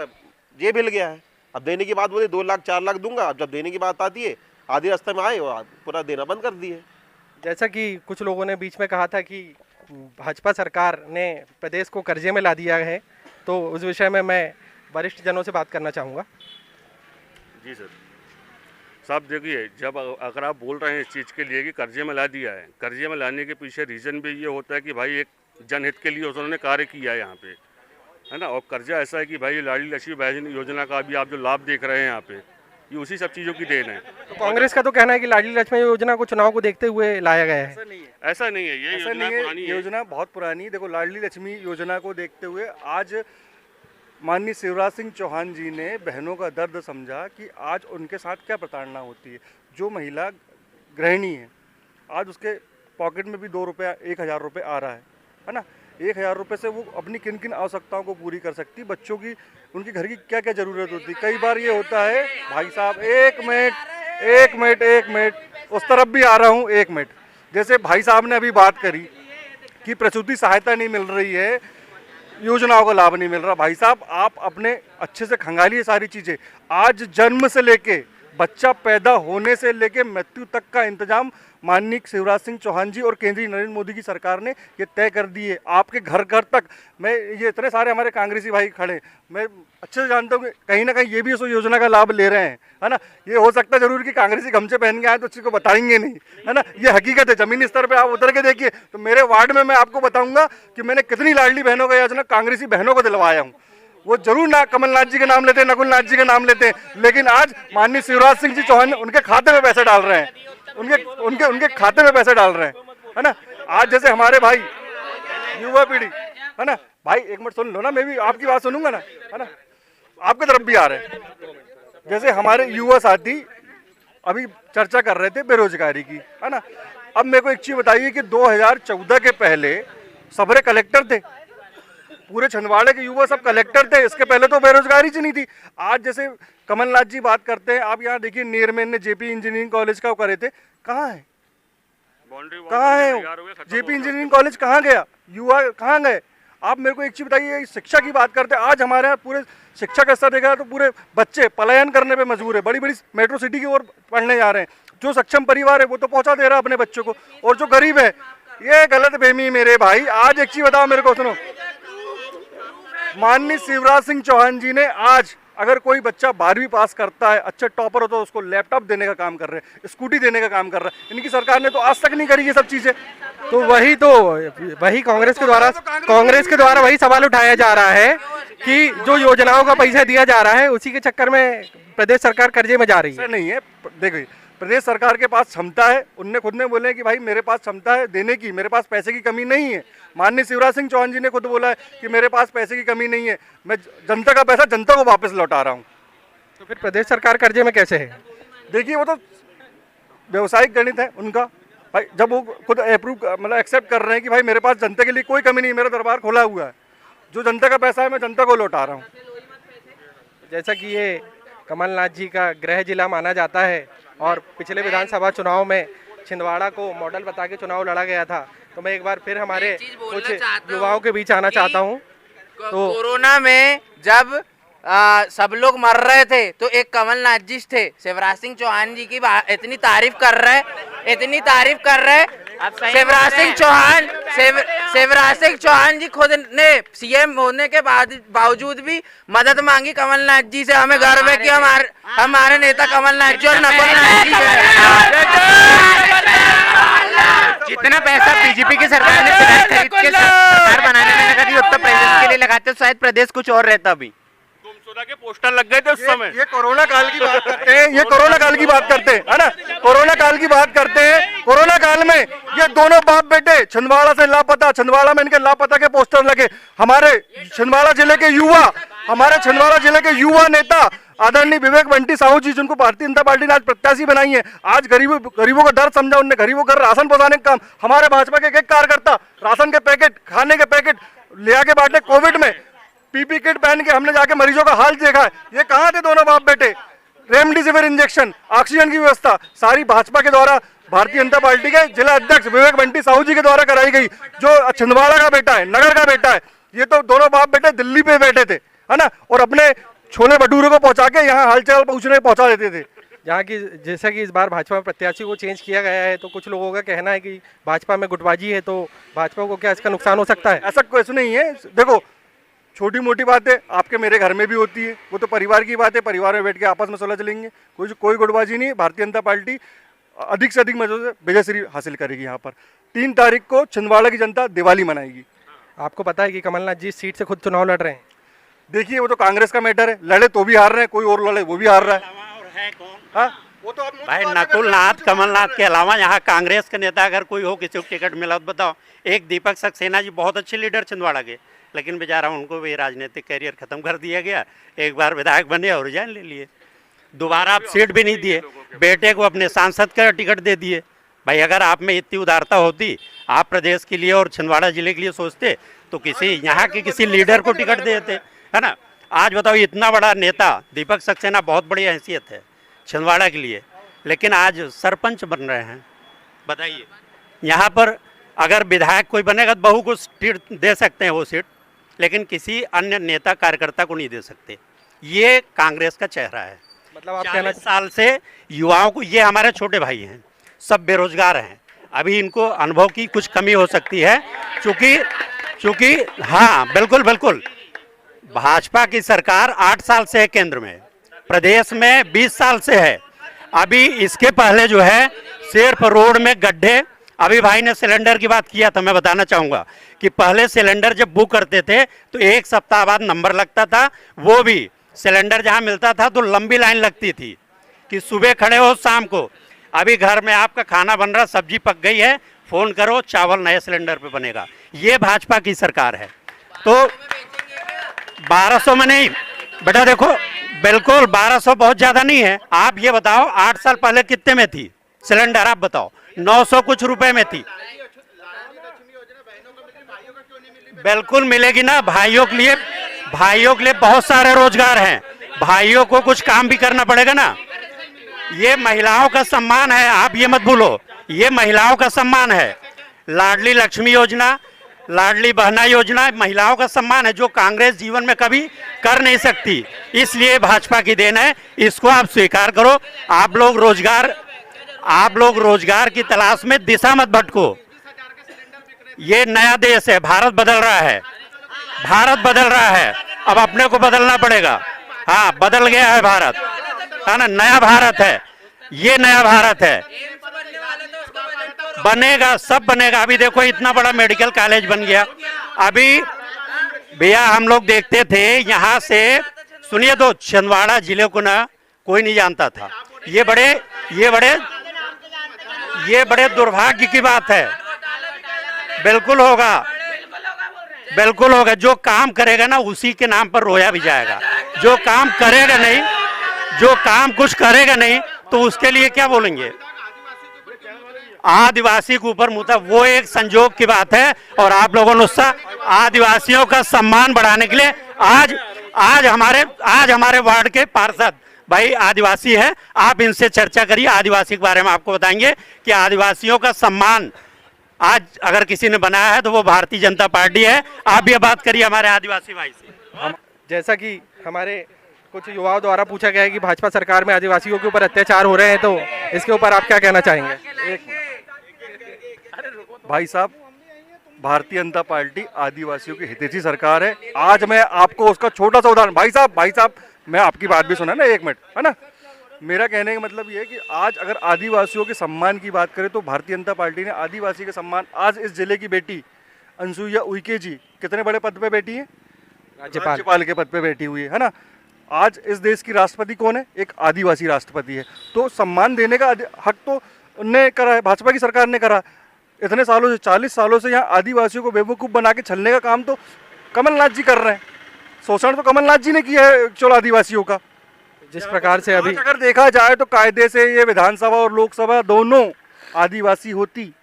जेब हिल गया है। अब देने की बात बोले 2 लाख 4 लाख दूंगा, अब जब देने की बात आती है आधे रास्ते में आए और पूरा देना बंद कर दिए। जैसा कि कुछ लोगों ने बीच में कहा था कि भाजपा सरकार ने प्रदेश को कर्जे में ला दिया है, तो उस विषय में मैं वरिष्ठ जनों से बात करना चाहूँगा। जी सर, साहब देखिए, जब अगर आप बोल रहे हैं इस चीज़ के लिए कि कर्जे में ला दिया है, कर्जे में लाने के पीछे रीज़न भी ये होता है कि भाई एक जनहित के लिए उन्होंने कार्य किया है यहाँ पे, है ना। और कर्जा ऐसा है कि भाई लाडली लक्ष्मी बहन योजना का अभी आप जो लाभ देख रहे हैं यहाँ पे, ये उसी सब चीज़ों की देन है। तो कांग्रेस का तो कहना है कि लाडली लक्ष्मी योजना को चुनाव को देखते हुए लाया गया है। ऐसा नहीं है, ये योजना बहुत पुरानी। देखो, लाडली लक्ष्मी योजना को देखते हुए आज माननीय शिवराज सिंह चौहान जी ने बहनों का दर्द समझा कि आज उनके साथ क्या प्रताड़ना होती है। जो महिला गृहिणी है, आज उसके पॉकेट में भी 2 रुपया 1000 रुपये आ रहा है ना। 1000 रुपये से वो अपनी किन किन आवश्यकताओं को पूरी कर सकती, बच्चों की, उनके घर की क्या क्या ज़रूरत होती। कई बार ये होता है, भाई साहब एक मिनट उस तरफ भी आ रहा हूँ, 1 मिनट। जैसे भाई साहब ने अभी बात करी कि प्रसूति सहायता नहीं मिल रही है, योजनाओं का लाभ नहीं मिल रहा। भाई साहब, आप अपने अच्छे से खंगालिए सारी चीज़ें। आज जन्म से लेके, बच्चा पैदा होने से लेके मृत्यु तक का इंतजाम माननीय शिवराज सिंह चौहान जी और केंद्रीय नरेंद्र मोदी की सरकार ने ये तय कर दी है। आपके घर घर तक, मैं ये इतने सारे हमारे कांग्रेसी भाई खड़े, मैं अच्छे से जानता हूँ कि कहीं ना कहीं ये भी उस योजना का लाभ ले रहे हैं, है ना। ये हो सकता है जरूर कि कांग्रेसी गमछे पहन के आए तो किसी को बताएंगे नहीं, है ना। ये हकीकत है, जमीनी स्तर पर आप उतर के देखिए तो मेरे वार्ड में मैं आपको बताऊँगा कि मैंने कितनी लाडली बहनों का योजना कांग्रेसी बहनों को दिलवाया हूँ। वो जरूर ना कमलनाथ जी के नाम लेते हैं, नकुलनाथ जी के नाम लेते हैं, लेकिन आज माननीय शिवराज सिंह जी चौहान उनके खाते में पैसे डाल रहे हैं, उनके खाते में पैसे डाल रहे हैं, है ना। आज जैसे हमारे भाई युवा पीढ़ी, है ना। भाई 1 मिनट सुन लो ना, मैं भी आपकी बात सुनूंगा ना, है ना। आपकी तरफ भी आ रहे हैं। जैसे हमारे युवा साथी अभी चर्चा कर रहे थे बेरोजगारी की, है ना। अब मेरे को एक चीज बताइए कि 2014 के पहले सबरे कलेक्टर थे, पूरे छिंदवाड़े के युवा सब कलेक्टर थे। इसके पहले तो बेरोजगारी जी नहीं थी। आज जैसे कमलनाथ जी बात करते हैं, आप यहाँ देखिए नेरमेन ने जेपी इंजीनियरिंग कॉलेज का करे थे, कहाँ है, कहाँ है जेपी इंजीनियरिंग कॉलेज, कहाँ गया, युवा कहाँ गए। आप मेरे को एक चीज बताइए, शिक्षा की बात करते हैं, आज हमारे यहाँ पूरे शिक्षा का स्तर देखा तो पूरे बच्चे पलायन करने पे मजबूर है, बड़ी बड़ी मेट्रो सिटी की ओर पढ़ने जा रहे हैं। जो सक्षम परिवार है वो तो पहुंचा दे रहा है अपने बच्चों को, और जो गरीब है ये गलत फहमी मेरे भाई। आज एक चीज बताओ मेरे को, सुनो, माननीय शिवराज सिंह चौहान जी ने आज अगर कोई बच्चा 12वीं पास करता है, अच्छा टॉपर हो, तो उसको लैपटॉप देने का काम कर रहे हैं, स्कूटी देने का काम कर रहा है। इनकी सरकार ने तो आज तक नहीं करी ये सब चीजें। तो वही कांग्रेस के द्वारा वही सवाल उठाया जा रहा है कि जो योजनाओं का पैसा दिया जा रहा है उसी के चक्कर में प्रदेश सरकार कर्जे में जा रही है। नहीं है, देखिए प्रदेश सरकार के पास क्षमता है, उनने खुद ने बोले कि भाई मेरे पास क्षमता है देने की, मेरे पास पैसे की कमी नहीं है। माननीय शिवराज सिंह चौहान जी ने खुद बोला है कि मेरे पास पैसे की कमी नहीं है, मैं जनता का पैसा जनता को वापस लौटा रहा हूँ। तो फिर प्रदेश सरकार कर्जे में कैसे है? देखिए वो तो व्यवसायिक गणित है उनका भाई। जब वो खुद मतलब एक्सेप्ट कर रहे हैं कि भाई मेरे पास जनता के लिए कोई कमी नहीं, मेरा दरबार खोला हुआ है, जो जनता का पैसा है मैं जनता को लौटा रहा हूँ। जैसा कि ये कमलनाथ जी का गृह जिला माना जाता है और पिछले विधानसभा चुनाव में छिंदवाड़ा को मॉडल बता के चुनाव लड़ा गया था, तो मैं एक बार फिर हमारे कुछ युवाओं के बीच आना चाहता हूँ। तो कोरोना में जब सब लोग मर रहे थे तो एक कमलनाथ जी थे, शिवराज सिंह चौहान जी की इतनी तारीफ कर रहे शिवराज सिंह चौहान जी खुद ने सीएम होने के बावजूद भी मदद मांगी कमलनाथ जी से। हमें गर्व है कि हमारे नेता कमलनाथ जी और नकुलनाथ जी जितना पैसा बीजेपी की सरकार ने खरीद के सरकार बनाने में लगा दी, उत्तर प्रदेश के लिए लगाते तो शायद प्रदेश कुछ और रहता। अभी के पोस्टर लग गए थे उस समय। ये कोरोना काल की बात करते हैं, ये कोरोना काल की बात करते हैं, है ना। कोरोना काल की बात करते हैं। कोरोना काल में ये दोनों बाप बेटे छिंदवाड़ा से लापता, छिंदवाड़ा में इनके लापता के पोस्टर लगे। हमारे छिंदवाड़ा जिले के युवा हमारे छिंदवाड़ा जिले के युवा नेता आदरणीय विवेक बंटी साहू जी, जिनको भारतीय जनता पार्टी ने आज प्रत्याशी बनाई है, आज गरीबों का दर्द समझा उनने, गरीबों का राशन पहुंचाने का काम। हमारे भाजपा के एक कार्यकर्ता राशन के पैकेट, खाने के पैकेट ले आके बांटे। कोविड में पीपी किट पहन के हमने जाके मरीजों का हाल देखा है। ये कहाँ थे दोनों बाप बेटे? रेमडेसिविर इंजेक्शन, ऑक्सीजन की व्यवस्था सारी भाजपा के द्वारा, भारतीय जनता पार्टी के जिला अध्यक्ष विवेक बंटी साहू जी के द्वारा कराई गई। जो छिंदवाड़ा का बेटा है, नगर का बेटा है, ये तो दोनों बाप बेटे दिल्ली पे बैठे थे, है ना, और अपने छोले भटूरे को पहुंचा के यहाँ हालचाल पहुंचा देते थे। जहाँ की जैसा कि इस बार भाजपा में प्रत्याशी को चेंज किया गया है, तो कुछ लोगों का कहना है कि भाजपा में गुटबाजी है, तो भाजपा को क्या इसका नुकसान हो सकता है? ऐसा कुछ नहीं है। देखो, छोटी मोटी बातें आपके मेरे घर में भी होती है, वो तो परिवार की बात है, परिवार में बैठ के आपस में सुलझ लेंगे, कोई गुटबाजी नहीं है। भारतीय जनता पार्टी अधिक से अधिक मतों से विजयश्री हासिल करेगी। यहाँ पर 3 तारीख को छिंदवाड़ा की जनता दिवाली मनाएगी। आपको पता है कि कमलनाथ जी इस सीट से खुद चुनाव लड़ रहे हैं? देखिए, वो तो कांग्रेस का मैटर है, लड़े तो भी हार रहे हैं, कोई और लड़े वो भी हार रहा है। वो तो भाई नकुल नाथ कमलनाथ के अलावा यहाँ कांग्रेस के नेता अगर कोई हो, किसी को टिकट मिला तो बताओ। एक दीपक सक्सेना जी बहुत अच्छे लीडर छिंदवाड़ा के, लेकिन बेचारा उनको भी राजनीतिक कैरियर खत्म कर दिया गया। एक बार विधायक बने और रिजाइन ले लिए, दोबारा आप सीट भी नहीं दिए, बेटे को अपने सांसद का टिकट दे दिए। भाई अगर आप में इतनी उदारता होती, आप प्रदेश के लिए और छिंदवाड़ा जिले के लिए सोचते, तो किसी यहाँ के किसी लीडर को टिकट देते, है ना। आज बताओ, इतना बड़ा नेता दीपक सक्सेना, बहुत बड़ी हैसियत है छिंदवाड़ा के लिए, लेकिन आज सरपंच बन रहे हैं। बताइए, यहाँ पर अगर विधायक कोई बनेगा तो बहू को सीट दे सकते हैं वो सीट, लेकिन किसी अन्य नेता कार्यकर्ता को नहीं दे सकते। ये कांग्रेस का चेहरा है। मतलब आप 40 साल से युवाओं को, ये हमारे छोटे भाई हैं, सब बेरोजगार हैं, अभी इनको अनुभव की कुछ कमी हो सकती है, चूँकि हाँ बिल्कुल बिल्कुल, भाजपा की सरकार 8 साल से है केंद्र में, प्रदेश में 20 साल से है। अभी इसके पहले जो है सिर्फ रोड में गड्ढे। अभी भाई ने सिलेंडर की बात किया था, मैं बताना चाहूँगा कि पहले सिलेंडर जब बुक करते थे तो 1 सप्ताह बाद नंबर लगता था, वो भी सिलेंडर जहाँ मिलता था तो लंबी लाइन लगती थी कि सुबह खड़े हो शाम को। अभी घर में आपका खाना बन रहा, सब्जी पक गई है, फ़ोन करो, चावल नए सिलेंडर पे बनेगा। ये भाजपा की सरकार है। तो 1200 में नहीं बेटा, देखो बिल्कुल 1200 बहुत ज़्यादा नहीं है। आप ये बताओ 8 साल पहले कितने में थी सिलेंडर? आप बताओ, 900 कुछ रुपए में थी। बिल्कुल मिलेगी ना, भाइयों के लिए बहुत सारे रोजगार हैं, भाइयों को कुछ काम भी करना पड़ेगा ना। ये महिलाओं का सम्मान है, आप ये मत भूलो, ये महिलाओं का सम्मान है। लाडली लक्ष्मी योजना, लाडली बहना योजना महिलाओं का सम्मान है, जो कांग्रेस जीवन में कभी कर नहीं सकती। इसलिए भाजपा की देन है, इसको आप स्वीकार करो। आप लोग रोजगार की तलाश में दिशा मत भटको। ये नया देश है, भारत बदल रहा है, भारत बदल रहा है, अब अपने को बदलना पड़ेगा। हाँ, बदल गया है भारत, है ना, नया भारत है, ये नया भारत है, बनेगा, सब बनेगा। अभी देखो इतना बड़ा मेडिकल कॉलेज बन गया। अभी भैया हम लोग देखते थे यहाँ से, सुनिए, तो छिंदवाड़ा जिले को ना कोई नहीं जानता था। ये बड़े दुर्भाग्य की बात है। बिल्कुल होगा, जो काम करेगा ना उसी के नाम पर रोया भी जाएगा। जो काम कुछ करेगा नहीं तो उसके लिए क्या बोलेंगे? आदिवासी के ऊपर मुद्दा, वो एक संजोग की बात है। और आप लोगों ने आदिवासियों का सम्मान बढ़ाने के लिए आज हमारे वार्ड के पार्षद भाई आदिवासी हैं, आप इनसे चर्चा करिए, आदिवासी के बारे में आपको बताएंगे कि आदिवासियों का सम्मान आज अगर किसी ने बनाया है तो वो भारतीय जनता पार्टी है। आप ये बात करिए हमारे आदिवासी भाई से। जैसा कि हमारे कुछ युवाओं द्वारा पूछा गया है कि भाजपा सरकार में आदिवासियों के ऊपर अत्याचार हो रहे हैं, तो इसके ऊपर आप क्या कहना चाहेंगे? भाई साहब, भारतीय जनता पार्टी आदिवासियों की हितैषी सरकार है। आज मैं आपको उसका छोटा सा उदाहरण, भाई साहब मैं आपकी बात भी सुना ना, 1 मिनट, है ना। मेरा कहने का मतलब ये है कि आज अगर आदिवासियों के सम्मान की बात करें तो भारतीय जनता पार्टी ने आदिवासी के सम्मान, आज इस जिले की बेटी अनसुईया उइके जी कितने बड़े पद पे बैठी है? राज्यपाल के पद पे बैठी हुई है ना। आज इस देश की राष्ट्रपति कौन है? एक आदिवासी राष्ट्रपति है। तो सम्मान देने का हक तो उनने करा है, भाजपा की सरकार ने करा। इतने सालों से, 40 सालों से यहाँ आदिवासियों को बेवकूफ़ बना के छलने का काम तो कमलनाथ जी कर रहे हैं। शोषण तो कमलनाथ जी ने किया है चलो आदिवासियों का। जिस प्रकार से अभी अगर देखा जाए तो कायदे से ये विधानसभा और लोकसभा दोनों आदिवासी होती,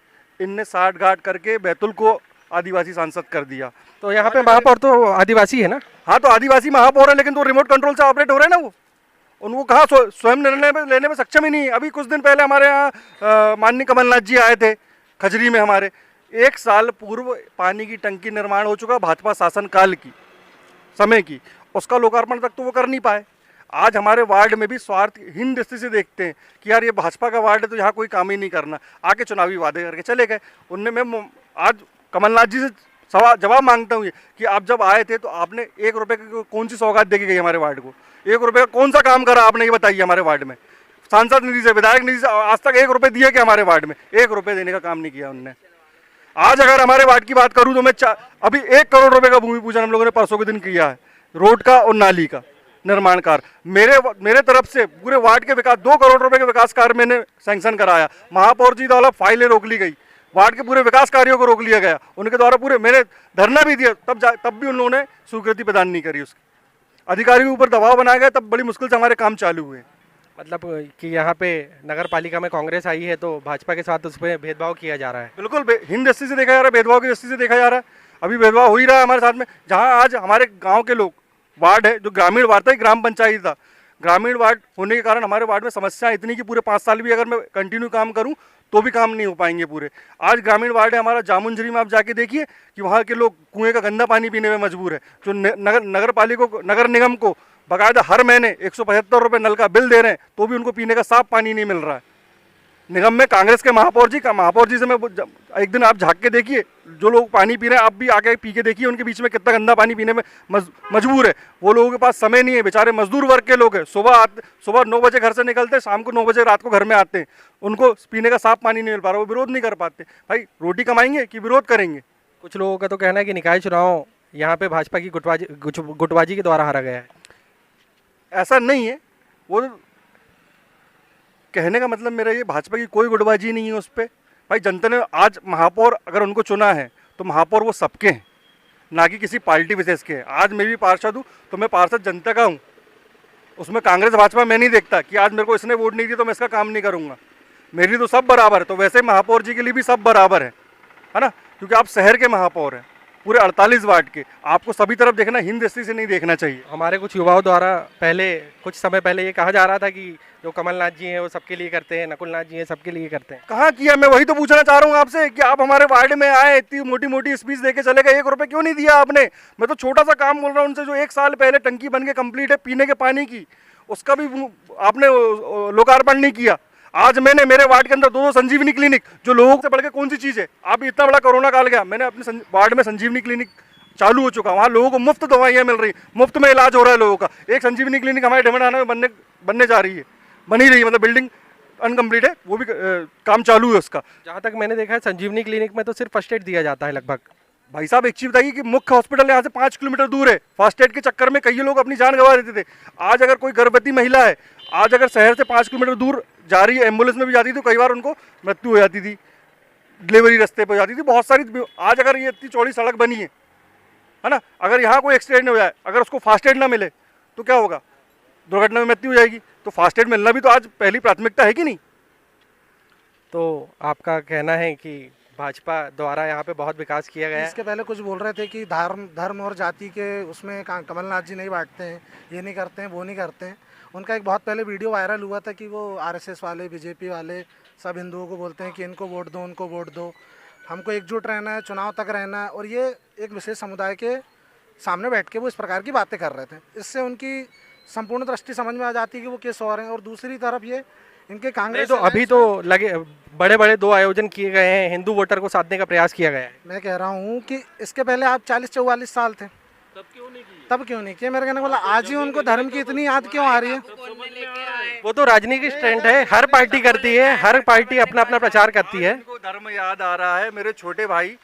इनने साठ गांठ करके बैतुल को आदिवासी सांसद कर दिया। तो यहाँ पे महापौर तो आदिवासी है ना? हाँ, तो आदिवासी महापौर है, लेकिन तो रिमोट कंट्रोल से ऑपरेट हो रहे हैं ना वो। उनको कहाँ स्वयं निर्णय लेने में सक्षम ही नहीं है। अभी कुछ दिन पहले हमारे यहाँ माननीय कमलनाथ जी आए थे खजरी में। हमारे 1 साल पूर्व पानी की टंकी निर्माण हो चुका भाजपा शासन काल की समय की, उसका लोकार्पण तक तो वो कर नहीं पाए। आज हमारे वार्ड में भी स्वार्थहीन दृष्टि से देखते हैं कि यार ये भाजपा का वार्ड है तो यहाँ कोई काम ही नहीं करना, आके चुनावी वादे करके चले गए। उनने मैं आज कमलनाथ जी से जवाब मांगता हूँ कि आप जब आए थे तो आपने 1 रुपये की कौन सी सौगात दे के गई हमारे वार्ड को? 1 रुपये का कौन सा काम करा आपने, ये बताइए हमारे वार्ड में? सांसद निधि से, विधायक निधि से आज तक 1 रुपये दिए क्या हमारे वार्ड में? 1 रुपये देने का काम नहीं किया उनने। आज अगर हमारे वार्ड की बात करूँ तो मैं अभी 1 करोड़ रुपये का भूमि पूजन हम लोगों ने परसों के दिन किया है, रोड का और नाली का निर्माण कार्य। मेरे तरफ से पूरे वार्ड के विकास 2 करोड़ रुपए के विकास कार्य मैंने सैंक्शन कराया। महापौर जी द्वारा फाइलें रोक ली गई, वार्ड के पूरे विकास कार्यों को रोक लिया गया, उनके द्वारा पूरे मैंने धरना भी दिया, तब भी उन्होंने स्वीकृति प्रदान नहीं करी उसकी। अधिकारियों के ऊपर दबाव बनाया गया, तब बड़ी मुश्किल से हमारे काम चालू हुए। मतलब कि यहाँ पे नगर पालिका में कांग्रेस आई है तो भाजपा के साथ उस पर भेदभाव किया जा रहा है। बिल्कुल हिंद दृष्टि से देखा जा रहा है, भेदभाव की दृष्टि से देखा जा रहा है। अभी भेदभाव हो ही रहा है हमारे साथ में। जहाँ आज हमारे गाँव के लोग, वार्ड है जो ग्रामीण वार्ड था, ग्राम पंचायत था, ग्रामीण वार्ड होने के कारण हमारे वार्ड में समस्या इतनी कि पूरे 5 साल भी अगर मैं कंटिन्यू काम करूं तो भी काम नहीं हो पाएंगे पूरे। आज ग्रामीण वार्ड है हमारा जामुनझरी में, आप जाके देखिए कि वहाँ के लोग कुएं का गंदा पानी पीने में मजबूर है। जो नगर निगम को बाकायदा हर महीने 175 रुपये नल का बिल दे रहे हैं तो भी उनको पीने का साफ पानी नहीं मिल रहा है। निगम में कांग्रेस के महापौर जी से मैं एक दिन आप झाँक के देखिए, जो लोग पानी पी रहे हैं आप भी आके पी के देखिए, उनके बीच में कितना गंदा पानी पीने में मजबूर है। वो लोगों के पास समय नहीं है, बेचारे मजदूर वर्ग के लोग हैं। सुबह 9 बजे घर से निकलते हैं, शाम को 9 बजे रात को घर में आते हैं, उनको पीने का साफ पानी नहीं मिल पा रहा, वो विरोध नहीं कर पाते। भाई रोटी कमाएंगे कि विरोध करेंगे? कुछ लोगों का तो कहना है कि निकाय चुनाव यहाँ पे भाजपा की गुटबाजी के द्वारा हारा गया है। ऐसा नहीं है, वो कहने का मतलब मेरा ये, भाजपा की कोई गुटबाजी नहीं है उस पर। भाई जनता ने आज महापौर अगर उनको चुना है तो महापौर वो सबके हैं, ना कि किसी पार्टी विशेष के हैं। आज मैं भी पार्षद हूँ तो मैं पार्षद जनता का हूँ, उसमें कांग्रेस भाजपा मैं नहीं देखता कि आज मेरे को इसने वोट नहीं दिया तो मैं इसका काम नहीं करूँगा। मेरी तो सब बराबर है, तो वैसे महापौर जी के लिए भी सब बराबर है ना, क्योंकि आप शहर के महापौर हैं, पूरे 48 वार्ड के, आपको सभी तरफ देखना, हिंद दृष्टि से नहीं देखना चाहिए। हमारे कुछ युवाओं द्वारा कुछ समय पहले ये कहा जा रहा था कि जो कमलनाथ जी हैं वो सबके लिए करते हैं, नकुलनाथ जी हैं सबके लिए करते हैं। कहाँ किया? मैं वही तो पूछना चाह रहा हूँ आपसे कि आप हमारे वार्ड में आए, इतनी मोटी मोटी स्पीच देके चले गए, 1 रुपये क्यों नहीं दिया आपने? मैं तो छोटा सा काम बोल रहा हूँ उनसे, जो 1 साल पहले टंकी बन के कंप्लीट है पीने के पानी की, उसका भी आपने लोकार्पण नहीं किया। आज मैंने मेरे वार्ड के अंदर 2 संजीवनी क्लिनिक, जो लोगों से बढ़ के कौन सी चीज़ है? आप इतना बड़ा कोरोना काल गया, मैंने अपने वार्ड में संजीवनी क्लिनिक चालू हो चुका, वहाँ लोगों को मुफ्त दवाइयाँ मिल रही, मुफ्त में इलाज हो रहा है लोगों का। एक संजीवनी क्लिनिक हमारे ढेमराना में बनने जा रही है, बनी रही है, मतलब बिल्डिंग अनकम्प्लीट है, वो भी काम चालू है उसका। जहाँ तक मैंने देखा है संजीवनी क्लिनिक में तो सिर्फ फर्स्ट एड दिया जाता है लगभग। भाई साहब एक चीज़ बताइए कि मुख्य हॉस्पिटल यहाँ से 5 किलोमीटर दूर है, फास्ट एड के चक्कर में कई लोग अपनी जान गंवा देते थे। आज अगर कोई गर्भवती महिला है, आज अगर शहर से 5 किलोमीटर दूर जा रही है, एम्बुलेंस में भी जाती थी तो कई बार उनको मृत्यु हो जाती थी, डिलीवरी रास्ते पर जाती थी, बहुत सारी। आज अगर ये इतनी चौड़ी सड़क बनी है ना, अगर यहाँ कोई एक्सीडेंट हो जाए, अगर उसको फास्ट एड ना मिले तो क्या होगा? दुर्घटना में मृत्यु हो जाएगी। तो फास्ट एड मिलना भी तो आज पहली प्राथमिकता है कि नहीं? तो आपका कहना है कि भाजपा द्वारा यहाँ पे बहुत विकास किया गया है। इसके पहले कुछ बोल रहे थे कि धर्म और जाति के उसमें कमलनाथ जी नहीं बांटते हैं, ये नहीं करते हैं, वो नहीं करते हैं। उनका एक बहुत पहले वीडियो वायरल हुआ था कि वो आरएसएस वाले, बीजेपी वाले सब हिंदुओं को बोलते हैं कि इनको वोट दो, उनको वोट दो, हमको एकजुट रहना है, चुनाव तक रहना है। और ये एक विशेष समुदाय के सामने बैठ के वो इस प्रकार की बातें कर रहे थे। इससे उनकी संपूर्ण दृष्टि समझ में आ जाती है कि वो किस और हैं। और दूसरी तरफ ये इनके कांग्रेस तो अभी तो लगे बड़े 2 आयोजन किए गए हैं, हिंदू वोटर को साधने का प्रयास किया गया है। मैं कह रहा हूँ कि इसके पहले आप 40-44 साल थे, तब क्यों नहीं किया? मेरे कहने वाला आज ही उनको धर्म की इतनी याद क्यों आ रही है? वो तो राजनीतिक स्टैंड है, हर पार्टी करती है, हर पार्टी अपना अपना प्रचार करती है। धर्म याद आ रहा है। मेरे छोटे भाई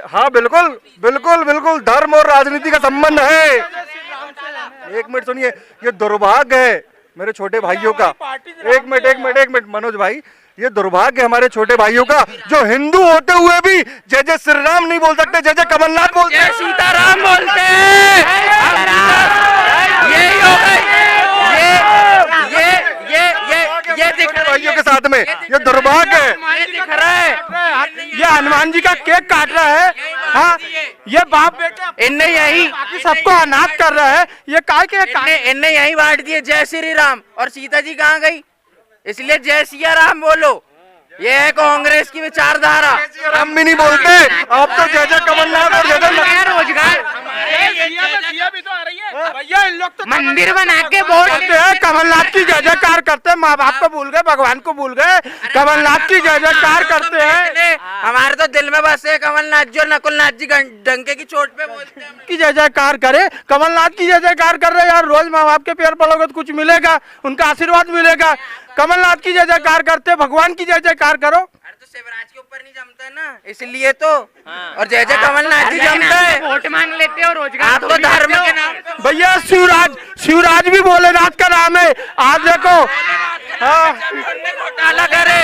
हाँ बिल्कुल धर्म और राजनीति का संबंध है। 1 मिनट सुनिए, ये दुर्भाग्य है मेरे छोटे भाइयों का। एक मिनट मनोज भाई, ये दुर्भाग्य हमारे छोटे भाइयों का, जो हिंदू होते हुए भी जय जय श्री राम नहीं बोल सकते, जय जय कमलनाथ बोलते हैं, सीताराम बोलते हैं। यही हो गई, ये दिख रहा है भाइयों के साथ में, ये दुर्भाग्य है। ये दिख रहा है, ये हनुमान जी का केक काट रहा है। हाँ, ये बाप बेटे इनने यही सबको अनाथ कर रहा है। ये काय के इनने यही बांट दिए जय श्री राम, और सीता जी कहाँ गई? इसलिए जय सिया राम बोलो। ये है कांग्रेस की विचारधारा। हम भी नहीं बोलते, आप तो जय जय कमलनाथ और जय जय रोजगार भैया, इन लोग तो मंदिर बना के वोट कमलनाथ की जय जयकार करते हैं। माँ बाप को भूल गए, भगवान को भूल गए, कमलनाथ की जय जयकार करते हैं। हमारे तो दिल में बसे कमलनाथ जी और नकुलनाथ जी डंके की चोट पे बोलते हैं की जय जयकार करे, कमलनाथ की जय जयकार कर रहे यार। रोज माँ बाप के पैर पड़ोगे तो कुछ मिलेगा, उनका आशीर्वाद मिलेगा। कमलनाथ की जय जयकार करते, भगवान की जय जयकार करो। तो शिवराज के ऊपर नहीं जमता है ना, इसलिए तो। और जय जय कमलनाथ जी जमता है, वोट मांग लेते हो, रोजगार आप तो धर्म के नाम। भैया शिवराज भी भोलेनाथ का नाम है। आज देखो घोटाला करे,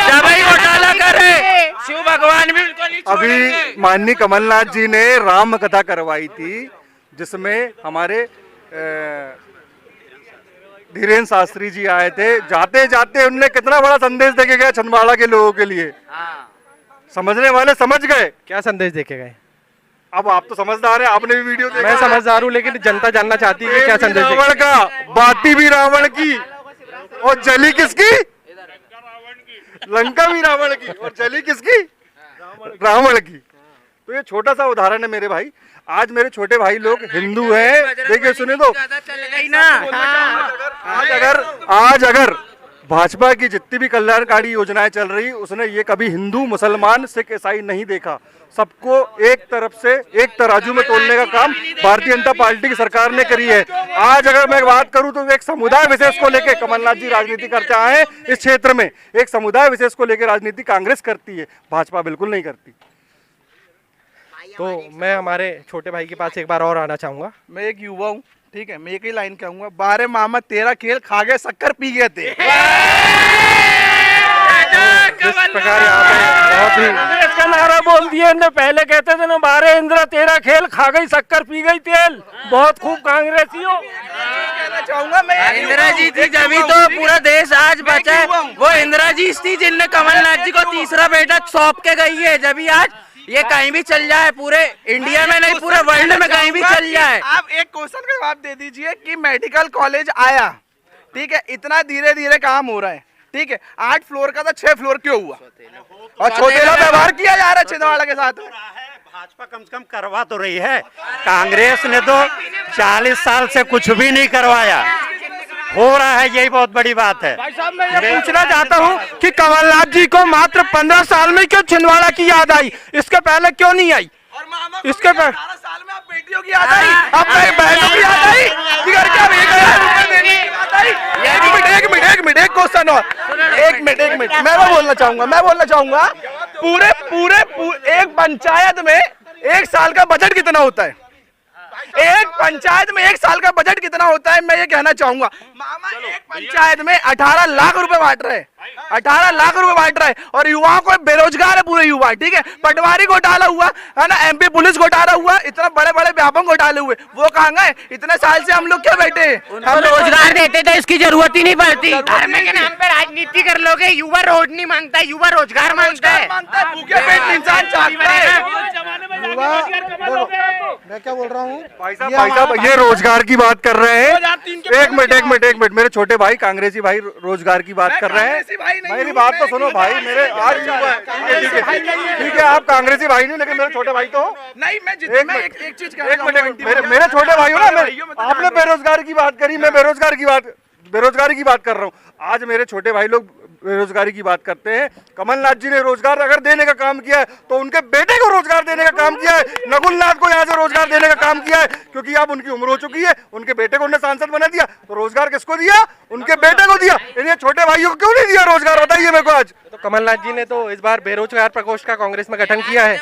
दवाई घोटाला करे, शिव भगवान भी उनको नहीं छोड़ेंगे। अभी माननीय कमलनाथ जी ने राम कथा करवाई थी, जिसमें हमारे धीरेन्द्र शास्त्री जी आए थे। जाते जाते उनने कितना बड़ा संदेश देके गया छिंदवाड़ा के लोगों के लिए। समझने वाले समझ गए। क्या संदेश देके गए? अब आप तो समझदार हैं, आपने भी वीडियो देखा। मैं समझदार हूँ, लेकिन जनता जानना चाहती है कि क्या संदेश। रावण का, बाती भी रावण की, और जली किसकी? लंका भी रावण की, और जली किसकी? रावण की। तो ये छोटा सा उदाहरण है मेरे भाई। आज मेरे छोटे भाई लोग हिंदू हैं, देखिए सुने तो, आज अगर भाजपा की जितनी भी कल्याणकारी योजनाएं चल रही, उसने ये कभी हिंदू, मुसलमान, सिख, ईसाई नहीं देखा। सबको एक तरफ से एक तराजू में तोलने का काम भारतीय जनता पार्टी की सरकार ने करी है। आज अगर मैं बात करूं तो एक समुदाय विशेष को लेकर कमलनाथ जी राजनीति करते आए हैं। इस क्षेत्र में एक समुदाय विशेष को लेकर राजनीति कांग्रेस करती है, भाजपा बिल्कुल नहीं करती। तो मैं हमारे छोटे भाई के पास एक बार और आना चाहूंगा। मैं एक युवा हूँ, ठीक है, मैं एक ही लाइन कहूंगा, बारे मामा तेरा खेल खा गए, शक्कर पी गए थे। जिस प्रकार यहाँ पे बहुत ही कांग्रेस का नारा बोल दिए इनने। पहले कहते थे ना, बारे इंद्र तेरा खेल खा गई, शक्कर पी गई तेल। बहुत खूब कांग्रेसियों। कहना चाहूंगा मैं, इंदिरा जी थी जभी तो पूरा देश आज बचा है। वो इंदिरा जी थी जिनने कमलनाथ जी को तीसरा बेटा सौंप के गई है। जभी आज ये कहीं भी चल जाए, पूरे इंडिया में नहीं पूरे वर्ल्ड में कहीं भी चल जाए। आप एक क्वेश्चन का जवाब दे दीजिए कि मेडिकल कॉलेज आया, ठीक है, इतना धीरे धीरे काम हो रहा है, ठीक है, 8 फ्लोर का था 6 फ्लोर क्यों हुआ? और छोटेला व्यवहार किया जा रहा है छिंदवाड़ा के साथ। भाजपा कम से कम करवा तो रही है, कांग्रेस ने तो 40 साल से कुछ भी नहीं करवाया। हो रहा है, यही बहुत बड़ी बात है। भाई साहब, मैं ये पूछना चाहता हूँ कि कमलनाथ जी को मात्र 15 साल में क्यों छिंदवाड़ा की याद आई? इसके पहले क्यों नहीं आई? इसके पहले 18 साल में आप बेटियों की याद आई, अब बहनों की याद आई, एक मिनट, एक क्वेश्चन और, एक मिनट, मैं बोलना चाहूंगा, पूरे एक पंचायत में एक साल का बजट कितना होता है? एक पंचायत में एक साल का बजट कितना होता है, मैं ये कहना चाहूंगा। मामा एक पंचायत में 18 लाख रुपए बांट रहे हैं, 18 लाख रुपए बांट रहे हैं, और युवाओं को बेरोजगार है पूरे युवा, ठीक है। पटवारी घोटाला हुआ है ना, MP पुलिस घोटाला हुआ, इतना बड़े बड़े व्यापक घोटाले हुए, वो कहाँ गए? इतने साल से हम लोग क्या बैठे हैं? हम रोजगार देते थे, इसकी जरूरत ही नहीं पड़ती। धर्म के नाम पे राजनीति कर लोगे, युवा रोड नहीं मांगता, युवा रोजगार मांगता है। भूखे पेट इंसान चाहता है। मैं क्या बोल रहा हूँ भाई साहब, ये रोजगार की बात कर रहे हैं। एक मिनट, मेरे छोटे भाई कांग्रेसी भाई रोजगार की बात कर रहे हैं। मेरी बात तो सुनो भाई, मेरे आज ठीक है, आप कांग्रेसी भाई नहीं, लेकिन मेरे छोटे भाई तो नहीं। मैं एक चीज मेरे छोटे भाई हो ना। आपने बेरोजगार की बात करी, मैं बेरोजगारी की बात कर रहा हूँ। आज मेरे छोटे भाई लोग बेरोजगारी की बात करते हैं। कमलनाथ जी ने रोजगार अगर देने का काम किया है तो उनके बेटे को रोजगार देने का काम किया है, नकुलनाथ को यहाँ से रोजगार देने का काम किया है, क्योंकि अब उनकी उम्र हो चुकी है। उनके बेटे को उन्होंने सांसद बना दिया, तो रोजगार किसको दिया? उनके बेटे को दिया। इन्हें छोटे भाइयों को क्यों नहीं दिया रोजगार, बताइए मेरे को। आज तो कमलनाथ जी ने तो इस बार बेरोजगार प्रकोष्ठ का कांग्रेस में गठन किया है।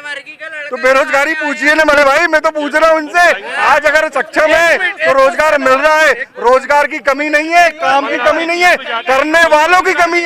तो बेरोजगारी पूछिए ना बड़े भाई, मैं तो पूछ रहा हूँ उनसे। आज अगर सक्षम है तो रोजगार मिल रहा है, रोजगार की कमी नहीं है, काम की कमी नहीं है, करने वालों की कमी